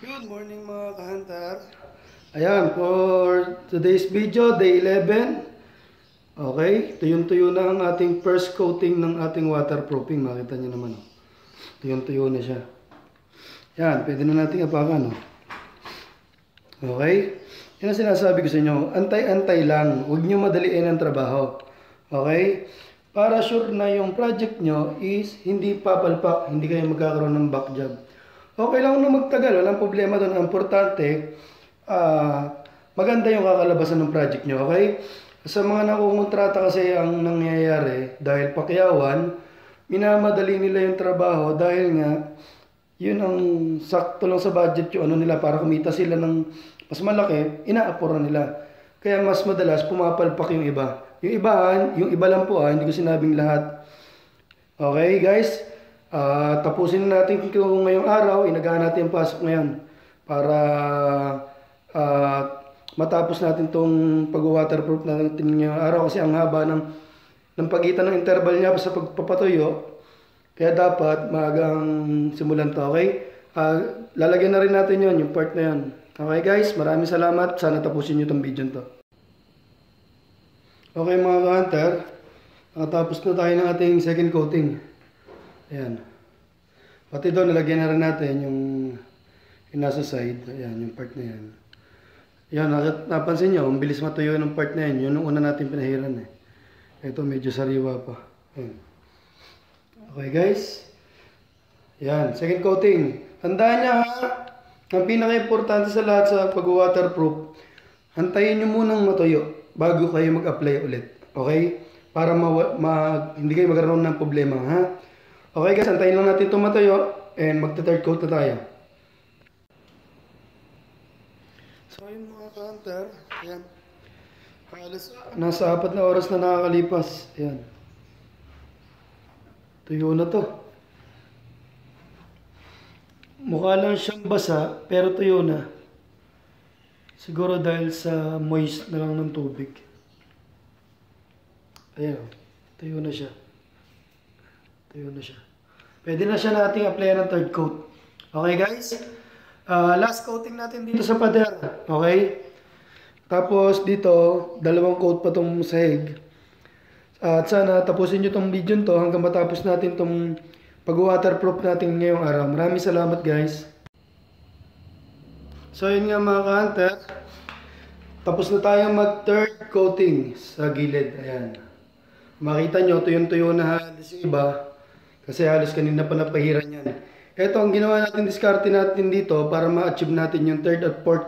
Good morning mga ka-hunter. Ayan, for today's video, day 11. Okay, tuyong-tuyo na ang ating first coating ng ating waterproofing. Makita nyo naman. Oh. Tuyong-tuyo na siya. Ayan, pwede na natin apakan. Oh. Okay, yan ang sinasabi ko sa inyo. Antay-antay lang. Huwag nyo madaliin ang trabaho. Okay, para sure na yung project nyo is hindi papalpak, hindi kayo magkakaroon ng back job. Okay lang na magtagal, walang problema doon. Ang importante, maganda yung kakalabasan ng project nyo, okay? Sa mga nakukontrata kasi ang nangyayari, dahil pakyawan, minamadali nila yung trabaho dahil nga, yun ang sakto lang sa budget yung ano nila para kumita sila ng mas malaki, inaapura nila. Kaya mas madalas pumapalpak yung iba. Yung iba lang po hindi ko sinabing lahat. Okay guys? Tapusin na natin kung ngayong araw, inagahan natin yung pasok ngayon para matapos natin tong pag-waterproof natin ngayong araw kasi ang haba ng pagitan ng interval niya sa pagpapatuyo, kaya dapat maagang simulan to, okay? Lalagyan na rin natin yung part na yun. Okay guys, maraming salamat, sana tapusin nyo tong video to. Okay mga ka-hunter, nakatapos na tayo ng ating second coating. Ayan. Pati doon, nalagyan na rin natin yung nasa side. Ayan, yung part na yan. Ayan, napansin nyo, ang bilis matuyo ng part na yan. Yun yung una natin pinahiran eh. Ito, medyo sariwa pa. Ayan. Okay guys. Ayan, second coating. Tandaan nyo ha, ang pinaka-importante sa lahat sa pag-waterproof, hantayin nyo munang matuyo bago kayo mag-apply ulit. Okay? Para hindi kayo magkaroon ng problema ha. Okay guys, antayin lang natin ito matuyo and magta-third coat na tayo. So yun mga ka-hunter, ayan. Nasa 4 na oras na nakakalipas. Ayan. Tuyo na to. Mukha lang siyang basa, pero tuyo na. Siguro dahil sa moist na lang ng tubig. Ayan, tuyo na siya. Tuyo na siya. Pwede na siya nating apply ng third coat. Okay guys? Last coating natin dito sa pader. Okay? Tapos dito, dalawang coat pa itong sahig. At sana tapusin nyo itong video to hanggang matapos natin itong pag-waterproof natin ngayong araw. Maraming salamat guys. So yun nga mga ka-hunter. Tapos na tayo mag third coating sa gilid. Ayan. Makita nyo, tuyong-tuyo na halos yung iba. Kasi halos kanina pa napahiran yan. Ito ang ginawa natin, diskarte natin dito para ma-achieve natin yung third at fourth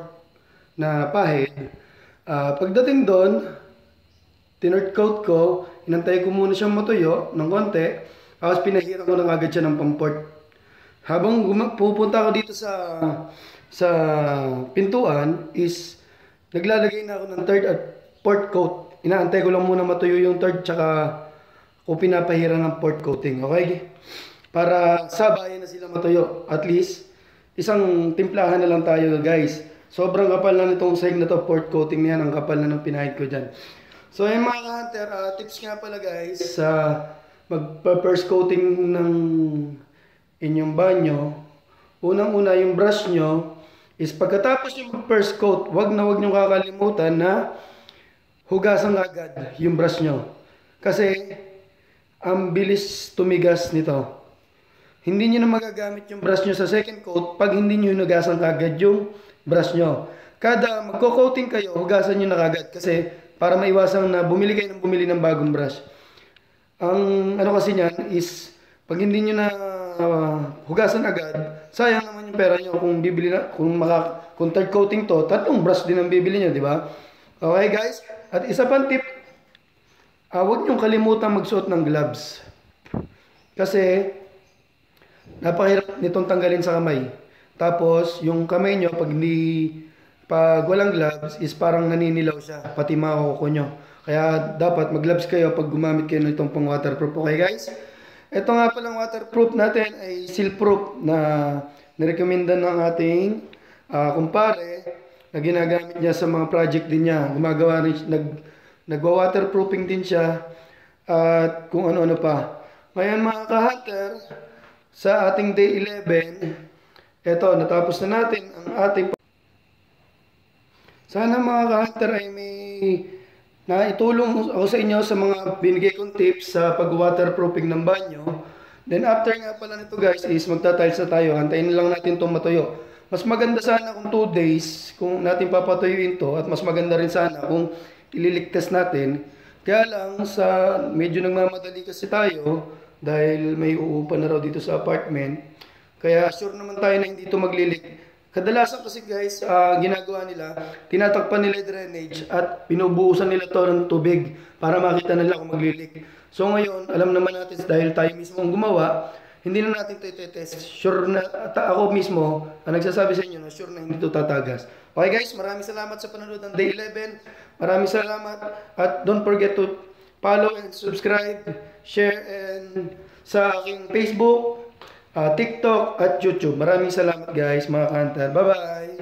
na pahid. Pagdating doon, tinerd coat ko, inantay ko muna siyang matuyo ng konti, tapos pinahiran ko na agad siya ng pamport. Habang pupunta ako dito sa pintuan, is naglalagay na ako ng third at fourth coat. Inaantay ko lang muna matuyo yung third, tsaka o pinapahiran ng fourth coating, okay? Para sabayan na sila matuyo. At least, isang timplahan na lang tayo guys. Sobrang kapal na nitong sahig na to, fourth coating na yan, ang kapal na ng pinahid ko dyan. So ayun mga ka-hunter, tips nga pala guys, sa mag-first coating ng inyong banyo, unang-una yung brush nyo, is pagkatapos yung first coat, wag nyo kakalimutan na hugasan agad yung brush nyo. Kasi, ang bilis tumigas nito. Hindi nyo na magagamit yung brush nyo sa second coat pag hindi nyo hugasan kagad yung brush nyo. Kada magko-coating kayo, hugasan nyo na kagad kasi para maiwasan na bumili kayo ng bagong brush. Ang ano kasi niyan is pag hindi nyo na hugasan agad, sayang naman yung pera nyo kung bibili na, kung third coating to, 3 brush din ang bibili nyo, di ba? Okay guys? At isa pang tip, huwag niyong kalimutan magsuot ng gloves. Kasi, napakahirap nitong tanggalin sa kamay. Tapos, yung kamay nyo, pag walang gloves, is parang naninilaw siya, pati mga kuko nyo. Kaya, dapat mag-gloves kayo pag gumamit kayo nitong pang waterproof. Okay guys? Ito nga palang waterproof natin ay seal-proof na nirekomenda ng ating kumpare na ginagamit niya sa mga project din niya. Gumagawa rin, nagwa-waterproofing din siya at kung ano-ano pa. Ngayon mga ka-hunter, sa ating day 11, Eto, natapos na natin ang ating. Sana mga ka-hunter ay may naitulong ako sa inyo sa mga binigay kong tips sa pag-waterproofing ng banyo. Then after nga pala nito guys is magta-tiles na tayo. Antayin lang natin itong matuyo. Mas maganda sana kung 2 days kung natin papatuyuin to at mas maganda rin sana kung ililigtas natin. Kaya lang sa medyo nagmamadali kasi tayo dahil may uupa na raw dito sa apartment. Kaya sure naman tayo na hindi ito maglilik. Kadalasan kasi guys, ginagawa nila, tinatakpan nila yung drainage at binubuhusan nila to ng tubig para makita nila kung maglilik. So ngayon, alam naman natin dahil tayo mismo ang gumawa, hindi na natin ito test. Sure na, ako mismo, ang nagsasabi sa inyo na sure na hindi ito tatagas. Okay guys, maraming salamat sa panonood ng Day 11. Maraming salamat at don't forget to follow and subscribe, share and sa aking Facebook, TikTok at YouTube. Maraming salamat guys mga kantar. Bye-bye!